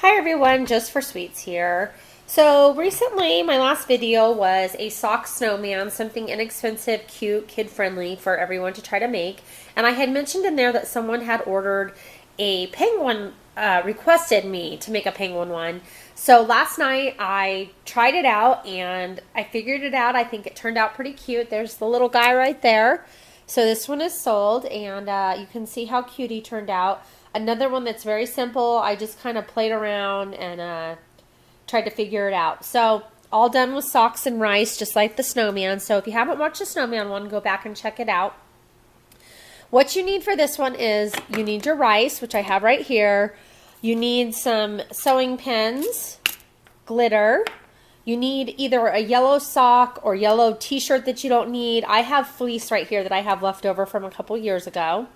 Hi everyone, Jus4SweetZ here. So recently my last video was a sock snowman, something inexpensive, cute, kid-friendly for everyone to try to make. And I had mentioned in there that someone had ordered a penguin, requested me to make a penguin one. So last night I tried it out and I figured it out. I think it turned out pretty cute. There's the little guy right there. So this one is sold and you can see how cute he turned out. Another one that's very simple. I just kind of played around and tried to figure it out. So all done with socks and rice, just like the snowman. So if you haven't watched the snowman one, go back and check it out. What you need for this one is you need your rice, which I have right here. You need some sewing pins, glitter. You need either a yellow sock or yellow t-shirt that you don't need. I have fleece right here that I have left over from a couple years ago.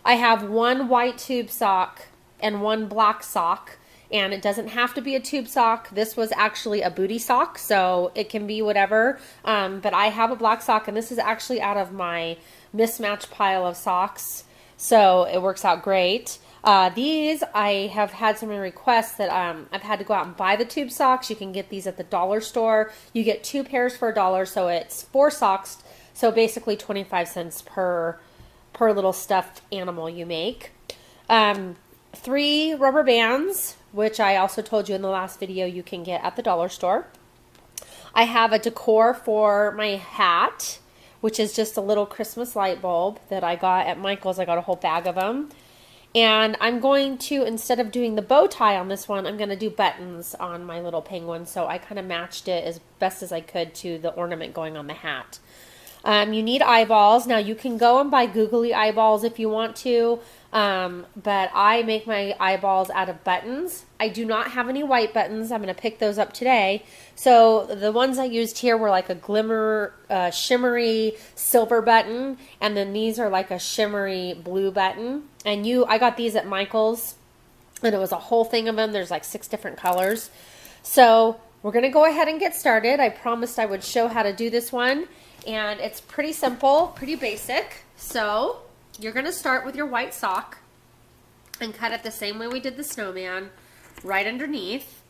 I have one white tube sock and one black sock, and it doesn't have to be a tube sock. This was actually a booty sock, so it can be whatever, but I have a black sock, and this is actually out of my mismatched pile of socks, so it works out great. These, I have had so many requests that I've had to go out and buy the tube socks. You can get these at the dollar store. You get 2 pairs for $1, so it's 4 socks, so basically 25 cents per little stuffed animal you make. 3 rubber bands, which I also told you in the last video you can get at the dollar store. I have a decor for my hat, which is just a little Christmas light bulb that I got at Michael's. I got a whole bag of them. And I'm going to, instead of doing the bow tie on this one, I'm going to do buttons on my little penguin. So I kind of matched it as best as I could to the ornament going on the hat. You need eyeballs. Now you can go and buy googly eyeballs if you want to, but I make my eyeballs out of buttons. I do not have any white buttons. I'm going to pick those up today. So the ones I used here were like a glimmer, shimmery silver button, and then these are like a shimmery blue button. And I got these at Michael's, and it was a whole thing of them. There's like 6 different colors. So we're going to go ahead and get started. I promised I would show how to do this one. And it's pretty simple, pretty basic. So you're going to start with your white sock and cut it the same way we did the snowman, right underneath.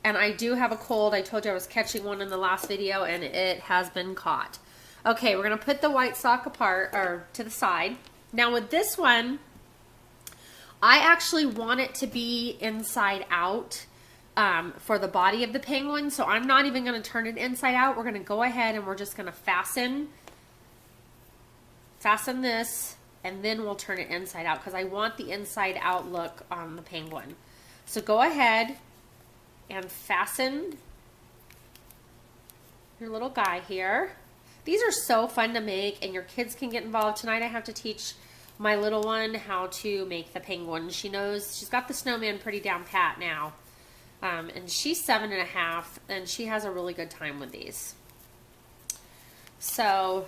And I do have a cold. I told you I was catching one in the last video, and it has been caught. Okay, we're going to put the white sock apart, or to the side. Now with this one, I actually want it to be inside out. For the body of the penguin, so I'm not even going to turn it inside out. We're going to go ahead and we're just going to fasten this, and then we'll turn it inside out because I want the inside out look on the penguin. So go ahead and fasten your little guy here. These are so fun to make, and your kids can get involved. Tonight I have to teach my little one how to make the penguin. She's got the snowman pretty down pat now. And she's 7.5, and she has a really good time with these. So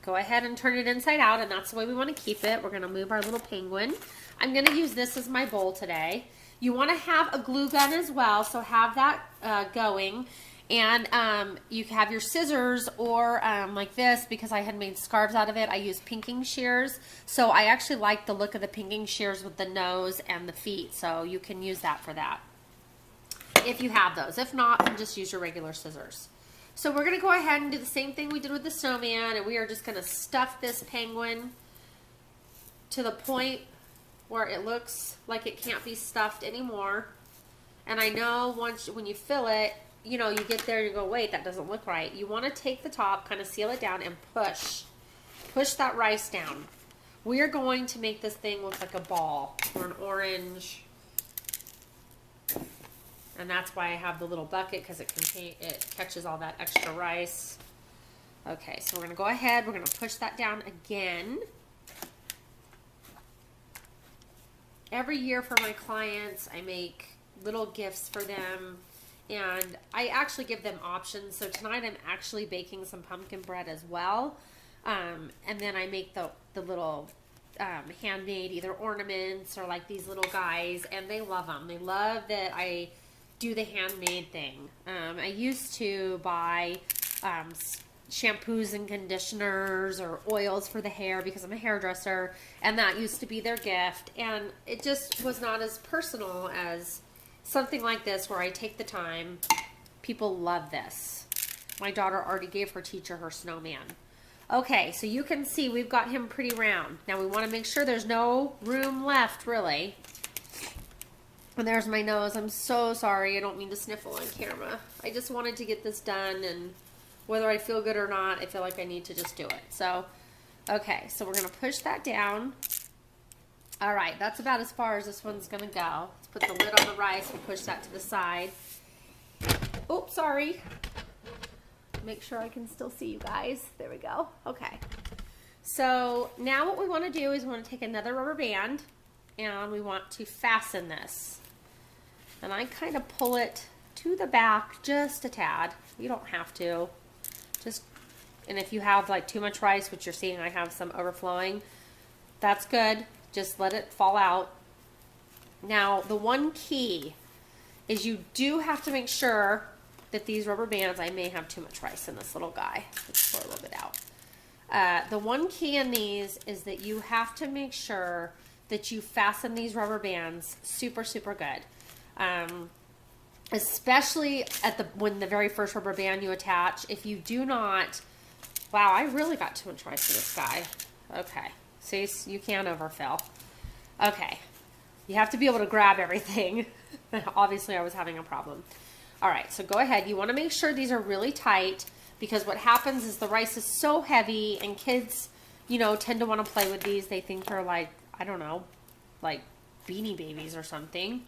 go ahead and turn it inside out, and that's the way we want to keep it. We're going to move our little penguin. I'm going to use this as my bowl today. You want to have a glue gun as well, so have that going. And you have your scissors, or like this, because I had made scarves out of it. I used pinking shears. So I actually like the look of the pinking shears with the nose and the feet. So you can use that for that if you have those. If not, then just use your regular scissors. So we're going to go ahead and do the same thing we did with the snowman. And we are just going to stuff this penguin to the point where it looks like it can't be stuffed anymore. And I know when you fill it, you know, you get there and you go, wait, that doesn't look right. You want to take the top, kind of seal it down, and push that rice down. We are going to make this thing look like a ball or an orange. And that's why I have the little bucket, because it catches all that extra rice. Okay, so we're going to go ahead. We're going to push that down again. Every year for my clients, I make little gifts for them. And I actually give them options. So tonight I'm actually baking some pumpkin bread as well. And then I make the little handmade either ornaments or like these little guys. And they love them. They love that I do the handmade thing. I used to buy shampoos and conditioners or oils for the hair because I'm a hairdresser, and that used to be their gift, and it just was not as personal as something like this where I take the time. People love this. My daughter already gave her teacher her snowman. Okay, so you can see we've got him pretty round. Now we want to make sure there's no room left, really. And there's my nose. I'm so sorry. I don't mean to sniffle on camera. I just wanted to get this done, and whether I feel good or not, I feel like I need to just do it. So, okay, so we're going to push that down. All right, that's about as far as this one's going to go. Let's put the lid on the rice and push that to the side. Oops, sorry. Make sure I can still see you guys. There we go. Okay. So now what we want to do is we want to take another rubber band and we want to fasten this. And I kind of pull it to the back just a tad. You don't have to. And if you have like too much rice, which you're seeing I have some overflowing, that's good. Just let it fall out. Now, the one key is you do have to make sure that these rubber bands, I may have too much rice in this little guy. Let's pour a little bit out. The one key in these is that you have to make sure that you fasten these rubber bands super, super good. Especially at when the very first rubber band you attach. If you do not, wow, I really got too much rice for this guy. Okay, see, you can't overfill. Okay, you have to be able to grab everything. Obviously, I was having a problem. All right, so go ahead. You want to make sure these are really tight because what happens is the rice is so heavy and kids, you know, tend to want to play with these. They think they're like, I don't know, like Beanie Babies or something.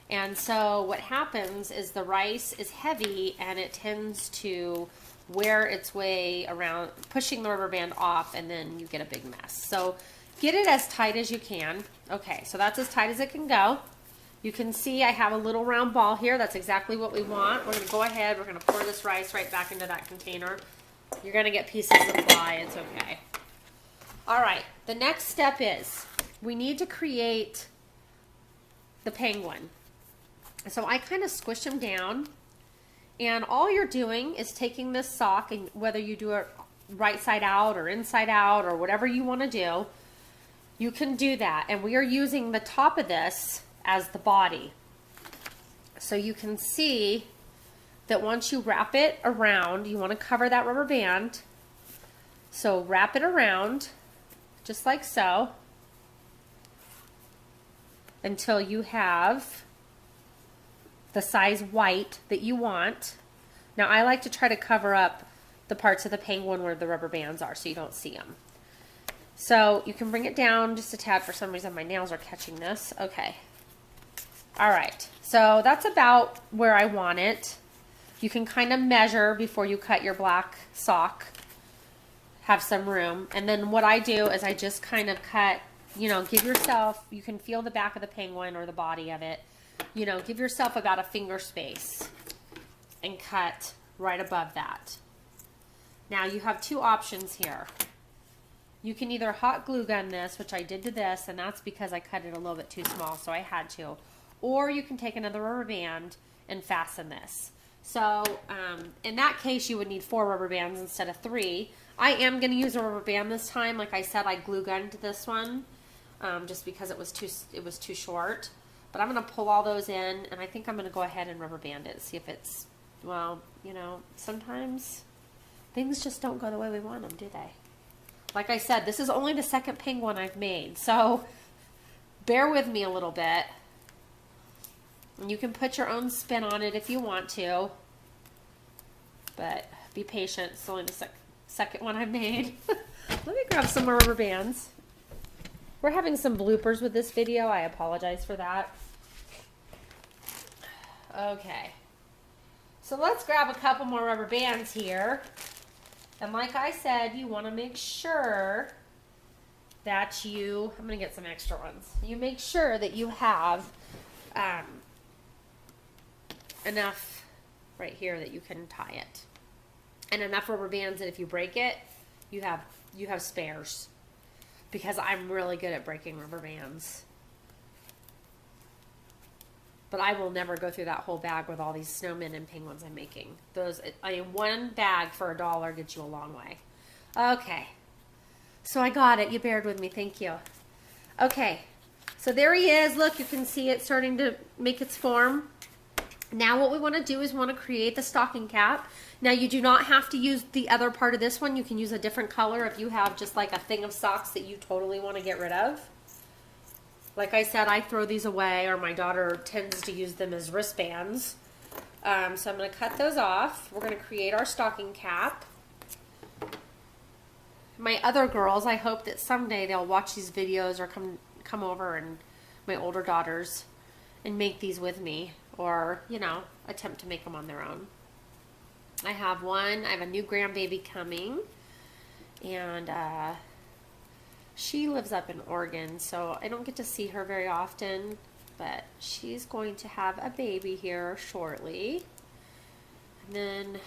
And so what happens is the rice is heavy and it tends to wear its way around, pushing the rubber band off, and then you get a big mess. So get it as tight as you can. Okay, so that's as tight as it can go. You can see I have a little round ball here. That's exactly what we want. We're going to go ahead. We're going to pour this rice right back into that container. You're going to get pieces that fly. It's okay. All right, the next step is we need to create the penguin. So I kind of squish them down, and all you're doing is taking this sock, and whether you do it right side out or inside out or whatever you want to do, you can do that. And we are using the top of this as the body. So you can see that once you wrap it around, you want to cover that rubber band. So wrap it around just like so until you have the size white that you want. Now I like to try to cover up the parts of the penguin where the rubber bands are so you don't see them. So you can bring it down just a tad. For some reason my nails are catching this. Okay. All right. So that's about where I want it. You can kind of measure before you cut your black sock. Have some room. And then what I do is I just kind of cut, you know, give yourself, you can feel the back of the penguin or the body of it. You know, give yourself about a finger space and cut right above that. Now you have two options here. You can either hot glue gun this, which I did to this, and that's because I cut it a little bit too small, so I had to. Or you can take another rubber band and fasten this. So in that case, you would need 4 rubber bands instead of 3. I am going to use a rubber band this time. Like I said, I glue gunned this one just because it was too short. But I'm going to pull all those in, and I think I'm going to go ahead and rubber band it, see if it's, well, you know, sometimes things just don't go the way we want them, do they? Like I said, this is only the second penguin I've made, so bear with me a little bit. And you can put your own spin on it if you want to, but be patient. It's only the second one I've made. Let me grab some more rubber bands. We're having some bloopers with this video. I apologize for that. Okay. So let's grab a couple more rubber bands here. And like I said, you want to make sure that I'm going to get some extra ones. You make sure that you have enough right here that you can tie it. And enough rubber bands that if you break it, you have spares. Because I'm really good at breaking rubber bands. But I will never go through that whole bag with all these snowmen and penguins I'm making. Those, I mean, one bag for $1 gets you a long way. Okay. So I got it. You bared with me. Thank you. Okay. So there he is. Look, you can see it starting to make its form. Now what we want to do is we want to create the stocking cap. Now you do not have to use the other part of this one. You can use a different color if you have just like a thing of socks that you totally want to get rid of. Like I said, I throw these away, or my daughter tends to use them as wristbands. So I'm going to cut those off. We're going to create our stocking cap. My other girls, I hope that someday they'll watch these videos or come over, and my older daughters, and make these with me, or, you know, attempt to make them on their own. I have a new grandbaby coming, and she lives up in Oregon, so I don't get to see her very often, but she's going to have a baby here shortly. And then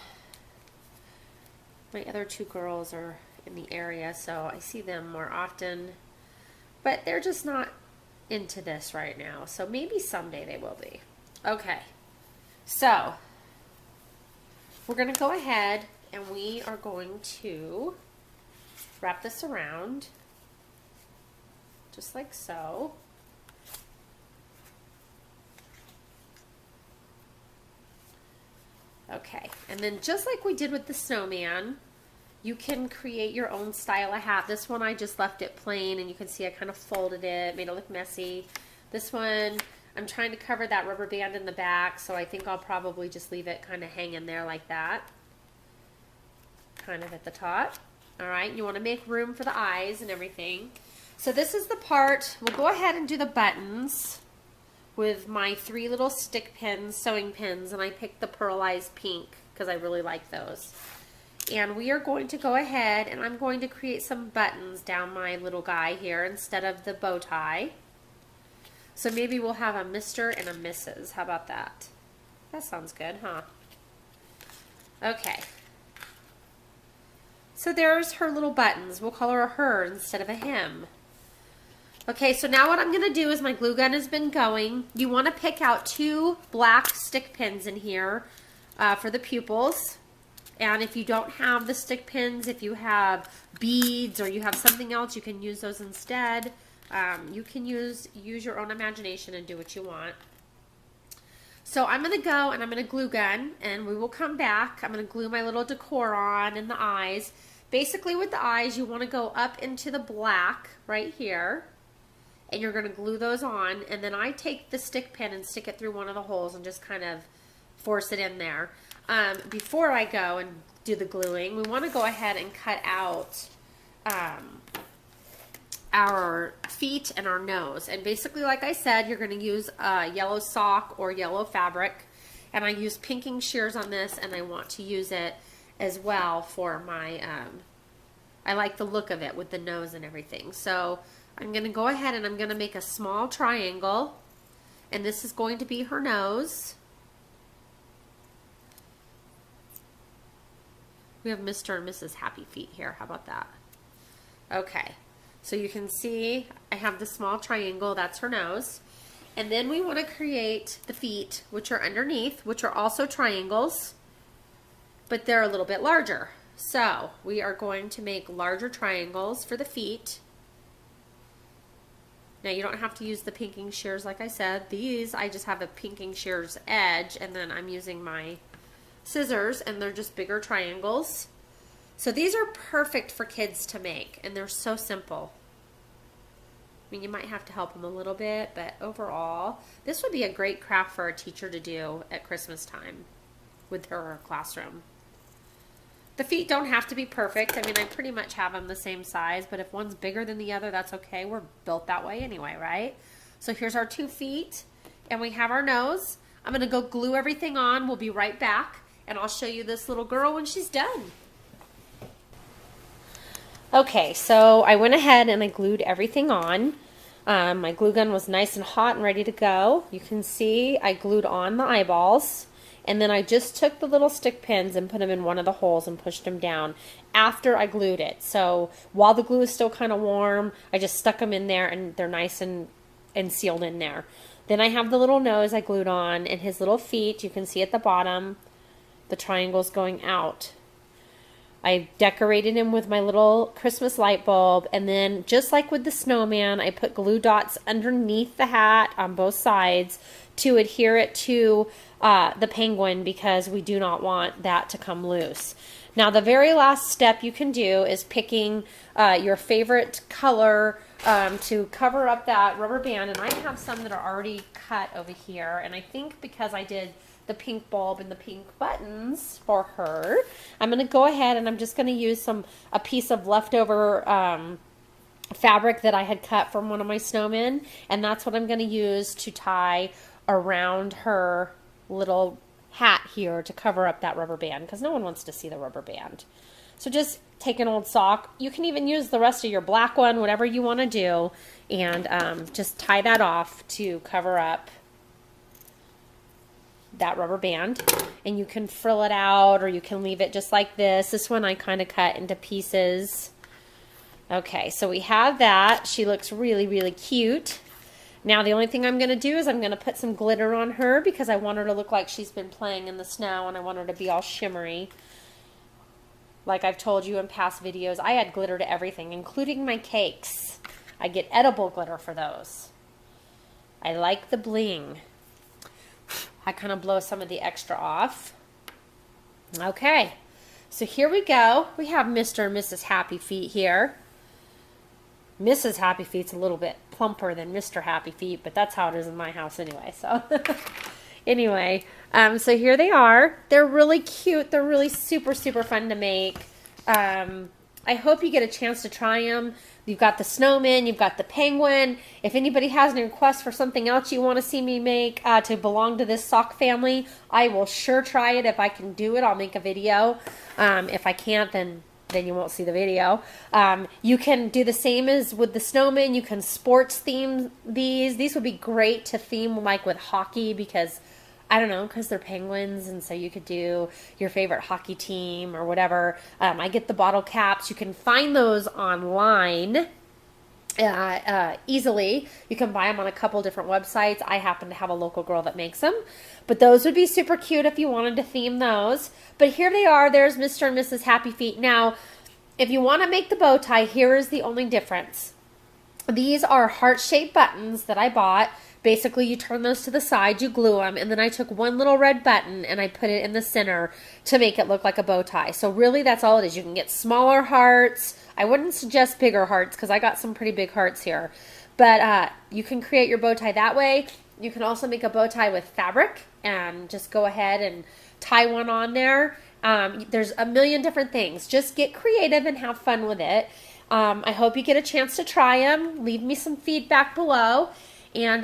my other two girls are in the area, so I see them more often, but they're just not into this right now, so maybe someday they will be. Okay, so we're going to go ahead and we are going to wrap this around just like so. Okay, and then just like we did with the snowman, you can create your own style of hat. This one I just left it plain, and you can see I kind of folded it, made it look messy. This one, I'm trying to cover that rubber band in the back, so I think I'll probably just leave it kind of hanging there like that, kind of at the top. All right, you want to make room for the eyes and everything. So this is the part, we'll go ahead and do the buttons with my 3 little stick pins, sewing pins, and I picked the pearlized pink because I really like those. And we are going to go ahead and I'm going to create some buttons down my little guy here instead of the bow tie. So maybe we'll have a Mr. and a Mrs. How about that? That sounds good, huh? Okay. So there's her little buttons. We'll call her a her instead of a him. Okay, so now what I'm going to do is my glue gun has been going. You want to pick out 2 black stick pins in here for the pupils. And if you don't have the stick pins, if you have beads or you have something else, you can use those instead. You can use your own imagination and do what you want. So I'm going to go and I'm going to glue gun, and we will come back. I'm going to glue my little decor on and the eyes. Basically with the eyes, you want to go up into the black right here, and you're going to glue those on. And then I take the stick pin and stick it through one of the holes and just kind of force it in there. Before I go and do the gluing, we want to go ahead and cut out our feet and our nose. And basically, like I said, you're going to use a yellow sock or yellow fabric. And I use pinking shears on this, and I want to use it as well for my, I like the look of it with the nose and everything. So I'm going to go ahead and I'm going to make a small triangle, and this is going to be her nose. We have Mr. and Mrs. Happy Feet here. How about that? Okay. So you can see I have the small triangle. That's her nose. And then we want to create the feet, which are underneath, which are also triangles, but they're a little bit larger. So we are going to make larger triangles for the feet. Now you don't have to use the pinking shears like I said. These, I just have a pinking shears edge, and then I'm using my scissors, and they're just bigger triangles. So these are perfect for kids to make, and they're so simple. I mean, you might have to help them a little bit, but overall, this would be a great craft for a teacher to do at Christmas time with her classroom. The feet don't have to be perfect. I mean, I pretty much have them the same size, but if one's bigger than the other, that's okay. We're built that way anyway, right? So here's our 2 feet, and we have our nose. I'm going to go glue everything on. We'll be right back, and I'll show you this little girl when she's done. Okay, so I went ahead and I glued everything on. My glue gun was nice and hot and ready to go. You can see I glued on the eyeballs, and then I just took the little stick pins and put them in one of the holes and pushed them down after I glued it. So while the glue is still kind of warm, I just stuck them in there, and they're nice and sealed in there. Then I have the little nose I glued on, and his little feet. You can see at the bottom the triangles going out. I decorated him with my little Christmas light bulb, and then just like with the snowman, I put glue dots underneath the hat on both sides to adhere it to the penguin, because we do not want that to come loose. Now the very last step you can do is picking your favorite color to cover up that rubber band, and I have some that are already cut over here, and I think because I did the pink bulb and the pink buttons for her, I'm going to go ahead and I'm just going to use a piece of leftover fabric that I had cut from one of my snowmen, and that's what I'm going to use to tie around her little hat here to cover up that rubber band, because no one wants to see the rubber band. So just take an old sock. You can even use the rest of your black one, whatever you want to do, and just tie that off to cover up that rubber band. And you can frill it out, or you can leave it just like this. This one I kind of cut into pieces. Okay, so we have that. She looks really, really cute. Now the only thing I'm going to do is I'm going to put some glitter on her, because I want her to look like she's been playing in the snow, and I want her to be all shimmery. Like I've told you in past videos, I add glitter to everything, including my cakes. I get edible glitter for those. I like the bling. I kind of blow some of the extra off. Okay, so here we go. We have Mr. and Mrs. Happy Feet here. Mrs. Happy Feet's a little bit plumper than Mr. Happy Feet, but that's how it is in my house anyway. So anyway, so here they are. They're really cute. They're really super, super fun to make. I hope you get a chance to try them. You've got the snowman, you've got the penguin. If anybody has any requests for something else you want to see me make to belong to this sock family, I will sure try it. If I can do it, I'll make a video. If I can't, then you won't see the video. You can do the same as with the snowman. You can sports theme these. These would be great to theme like with hockey, because I don't know, because they're penguins, and so you could do your favorite hockey team or whatever. I get the bottle caps. You can find those online easily. You can buy them on a couple different websites. I happen to have a local girl that makes them. But those would be super cute if you wanted to theme those. But here they are. There's Mr. and Mrs. Happy Feet. Now, if you want to make the bow tie, here is the only difference. These are heart-shaped buttons that I bought. Basically, you turn those to the side, you glue them, and then I took one little red button and I put it in the center to make it look like a bow tie. So really, that's all it is. You can get smaller hearts. I wouldn't suggest bigger hearts, because I got some pretty big hearts here. But you can create your bow tie that way. You can also make a bow tie with fabric and just go ahead and tie one on there. There's a million different things. Just get creative and have fun with it. I hope you get a chance to try them. Leave me some feedback below. And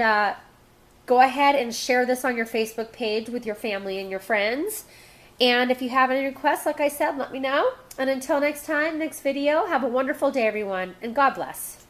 go ahead and share this on your Facebook page with your family and your friends. And if you have any requests, like I said, let me know. And until next time, next video, have a wonderful day, everyone, and God bless.